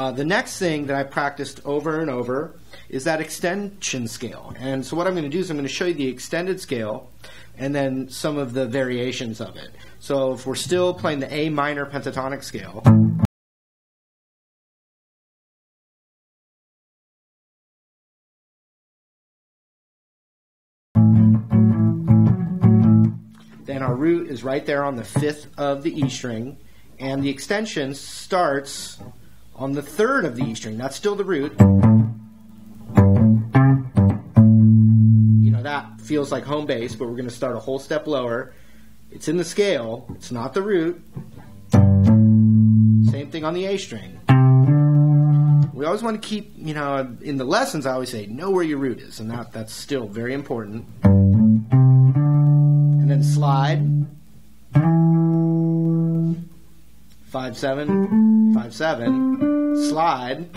The next thing that I practiced over and over is that extension scale. And so what I'm going to do is I'm going to show you the extended scale and then some of the variations of it. So if we're still playing the A minor pentatonic scale, then our root is right there on the 5th of the E string, and the extension starts on the 3rd of the E string. That's still the root. You know, that feels like home bass, but we're going to start a whole step lower. It's in the scale. It's not the root. Same thing on the A string. We always want to keep, you know, in the lessons I always say, know where your root is, and that's still very important. And then slide. 5-7, 5-7, slide,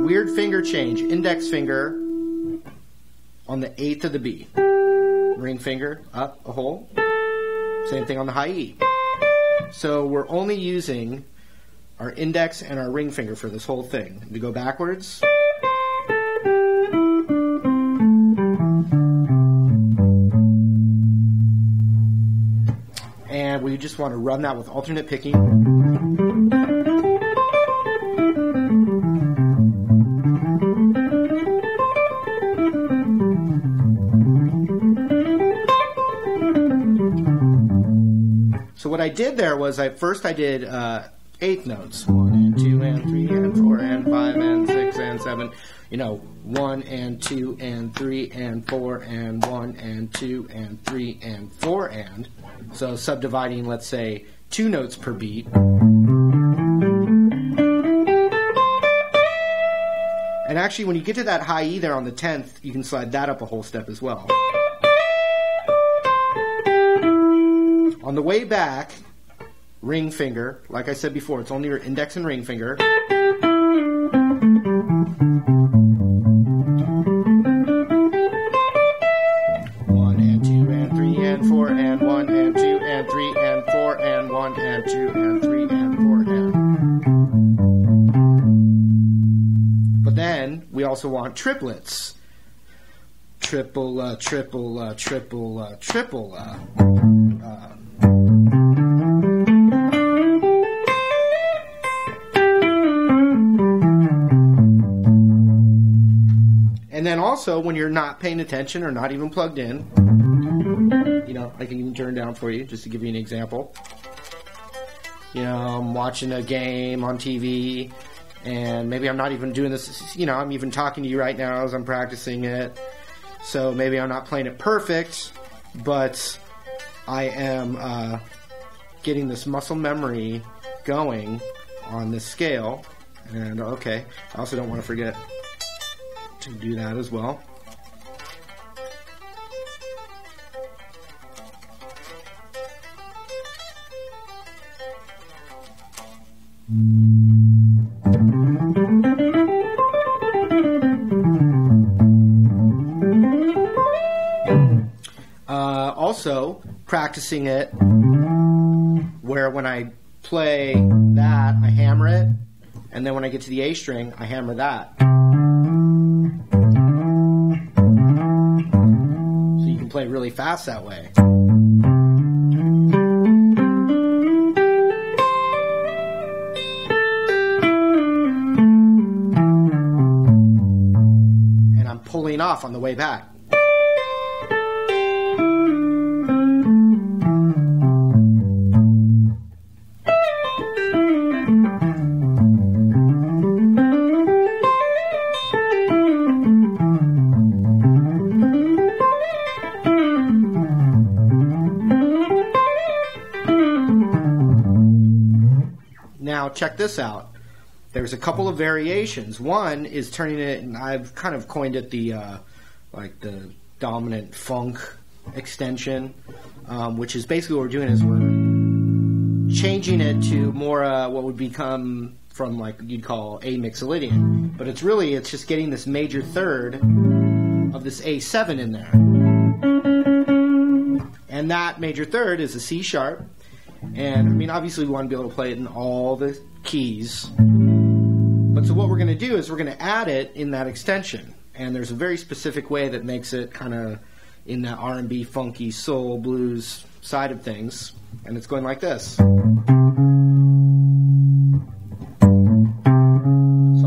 weird finger change, index finger on the 8th of the B, ring finger up a hole, same thing on the high E. So we're only using our index and our ring finger for this whole thing. We go backwards. And we just want to run that with alternate picking. So what I did there was first I did 8th notes. 1 and 2 and 3 and 4 and 5 and 6 and 7. You know, 1 and 2 and 3 and 4 and 1 and 2 and 3 and 4 and. So subdividing, let's say, 2 notes per beat. And actually, when you get to that high E there on the 10th, you can slide that up a whole step as well. On the way back, ring finger. Like I said before, it's only your index and ring finger. We also want triplets. Triple, triple, triple, triple. And then also, when you're not paying attention or not even plugged in, you know, I can even turn down for you just to give you an example. You know, I'm watching a game on TV. And maybe I'm not even doing this, you know, I'm even talking to you right now as I'm practicing it. So maybe I'm not playing it perfect, but I am getting this muscle memory going on this scale. And okay, I also don't want to forget to do that as well. Also, practicing it where when I play that, I hammer it, and then when I get to the A string, I hammer that. So you can play really fast that way. And I'm pulling off on the way back. Now check this out. There's a couple of variations. One is turning it, and I've kind of coined it the like the dominant funk extension, which is basically what we're doing is we're changing it to more what would become from like you'd call A mixolydian, but it's just getting this major third of this A7 in there, and that major third is a C sharp. And I mean, obviously, we want to be able to play it in all the keys. But so what we're going to do is we're going to add it in that extension. And there's a very specific way that makes it kind of in that R&B, funky, soul, blues side of things. And it's going like this. So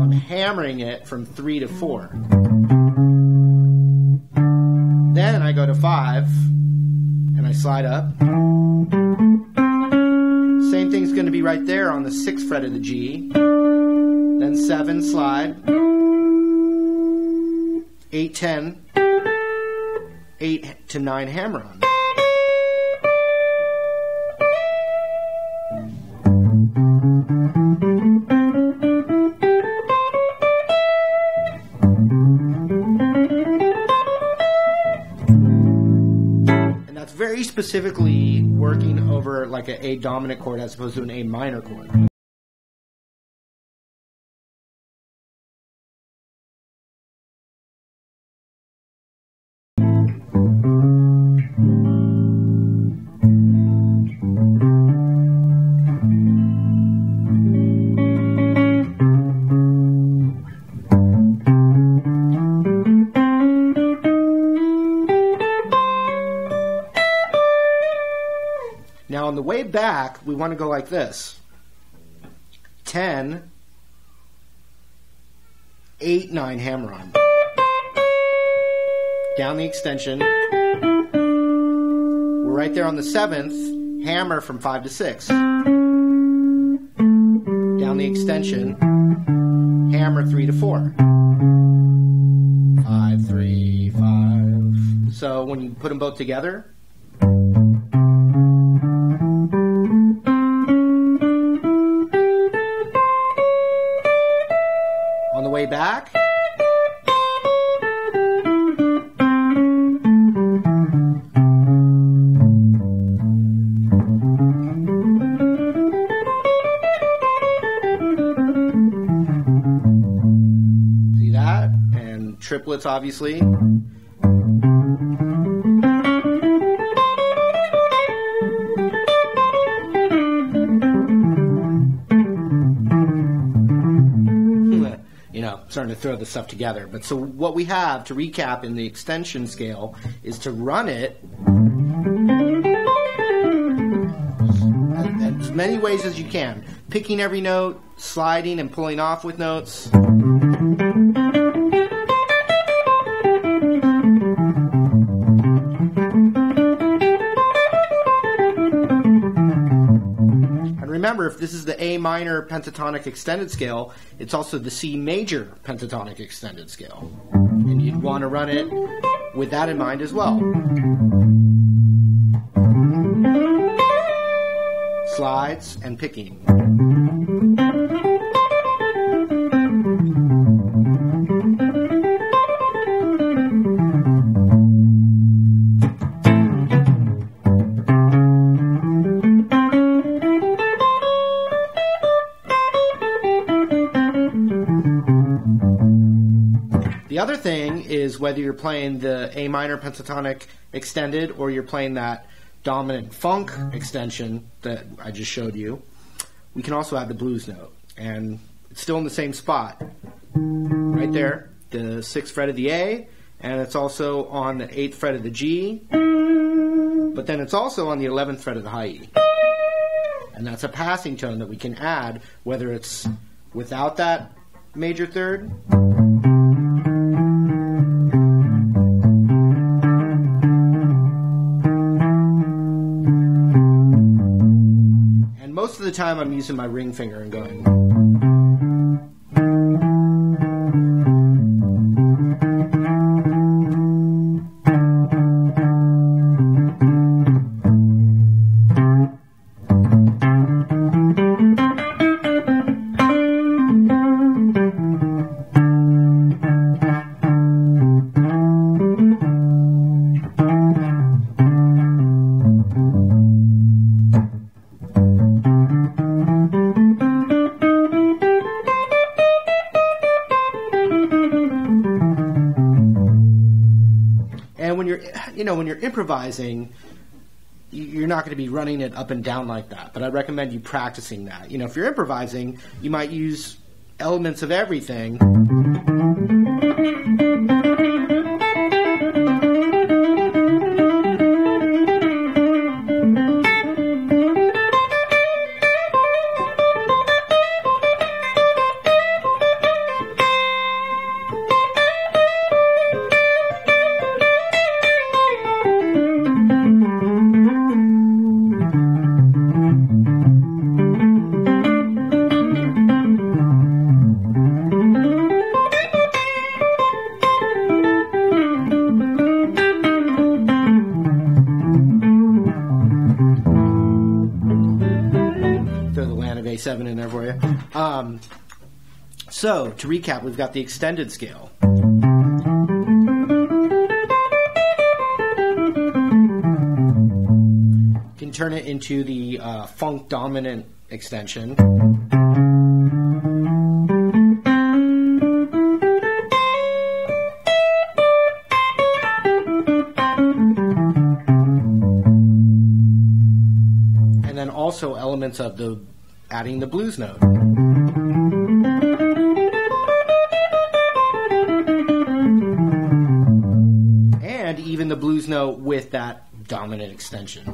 I'm hammering it from 3 to 4. Then I go to 5, and I slide up. Same thing's going to be right there on the 6th fret of the G. Then 7, slide. 8, 10. 8 to 9, hammer on. Very specifically working over like an A dominant chord as opposed to an A minor chord. Now on the way back, we want to go like this. 10, 8, 9, hammer on. Down the extension. We're right there on the 7th, hammer from 5 to 6. Down the extension, hammer 3 to 4. 5, 3, 5. So when you put them both together, on the way back, see that? And triplets, obviously. Starting to throw this stuff together. But so what we have to recap in the extension scale is to run it in as many ways as you can. Picking every note, sliding and pulling off with notes. Remember, if this is the A minor pentatonic extended scale, it's also the C major pentatonic extended scale. And you'd want to run it with that in mind as well. Slides and picking. The other thing is whether you're playing the A minor pentatonic extended or you're playing that dominant funk extension that I just showed you, we can also add the blues note. And it's still in the same spot. Right there, the 6th fret of the A, and it's also on the 8th fret of the G, but then it's also on the 11th fret of the high E. And that's a passing tone that we can add, whether it's without that major third, most of the time I'm using my ring finger and going. When you're improvising, you're not going to be running it up and down like that. But I recommend you practicing that. If you're improvising, you might use elements of everything. A7 in there for you. So, to recap, we've got the extended scale. You can turn it into the funk dominant extension. And then also elements of the adding the blues note. And even the blues note with that dominant extension.